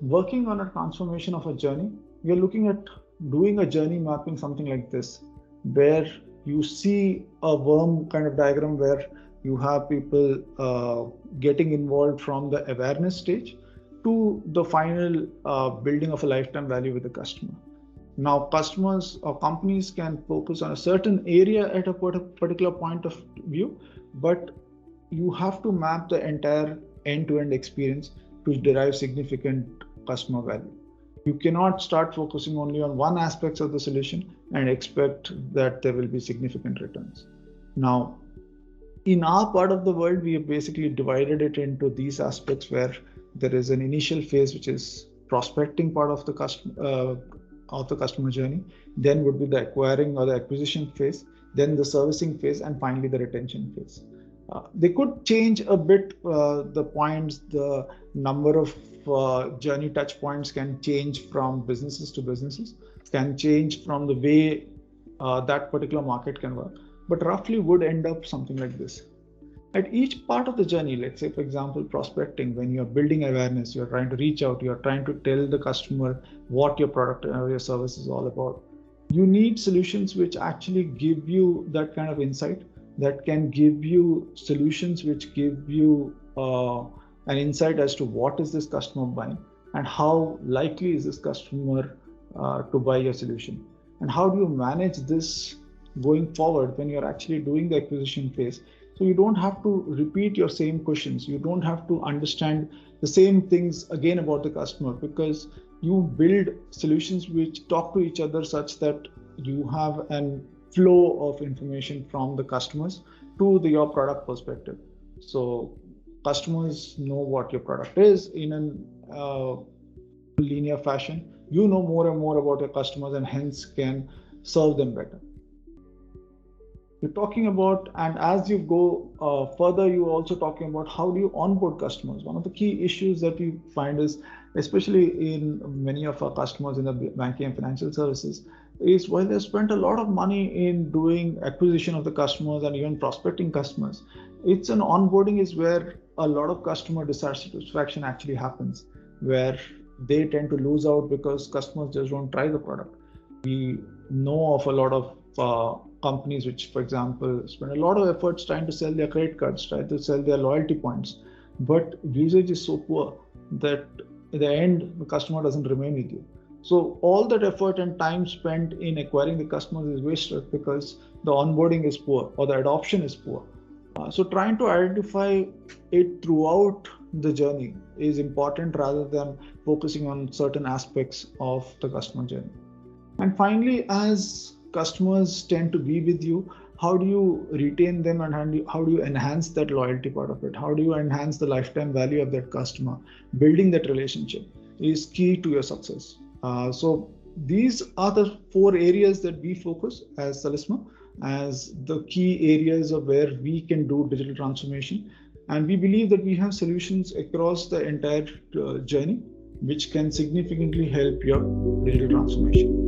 working on a transformation of a journey, we are looking at doing a journey mapping, something like this, where you see a worm kind of diagram where you have people getting involved from the awareness stage to the final building of a lifetime value with the customer. Now, customers or companies can focus on a certain area at a particular point of view, but you have to map the entire end-to-end experience to derive significant customer value. You cannot start focusing only on one aspect of the solution and expect that there will be significant returns. Now, in our part of the world, we have basically divided it into these aspects where there is an initial phase, which is prospecting part of the customer journey, then would be the acquiring or the acquisition phase, then the servicing phase, and finally the retention phase. They could change a bit the points, the number of journey touch points can change from businesses to businesses, can change from the way that particular market can work, but roughly would end up something like this. At each part of the journey, let's say, for example, prospecting, when you're building awareness, you're trying to reach out, you're trying to tell the customer what your product or your service is all about. You need solutions which actually give you that kind of insight, that can give you solutions which give you an insight as to what is this customer buying and how likely is this customer to buy your solution. And how do you manage this going forward when you're actually doing the acquisition phase? So you don't have to repeat your same questions. You don't have to understand the same things again about the customer, because you build solutions which talk to each other such that you have an flow of information from the customers to your product perspective. So customers know what your product is in a linear fashion. You know more and more about your customers and hence can serve them better. You're talking about, and as you go further, you're also talking about how do you onboard customers. One of the key issues that we find is, especially in many of our customers in the banking and financial services, is while they spent a lot of money in doing acquisition of the customers and even prospecting customers, it's an onboarding is where a lot of customer dissatisfaction actually happens, where they tend to lose out because customers just don't try the product. We know of a lot of companies which, for example, spend a lot of efforts trying to sell their credit cards, try to sell their loyalty points, but usage is so poor that at the end, the customer doesn't remain with you. So all that effort and time spent in acquiring the customers is wasted because the onboarding is poor or the adoption is poor. So trying to identify it throughout the journey is important rather than focusing on certain aspects of the customer journey. And finally, as customers tend to be with you, how do you retain them and how do you enhance that loyalty part of it? How do you enhance the lifetime value of that customer? Building that relationship is key to your success. So these are the 4 areas that we focus as Talisma as the key areas of where we can do digital transformation. And we believe that we have solutions across the entire journey, which can significantly help your digital transformation.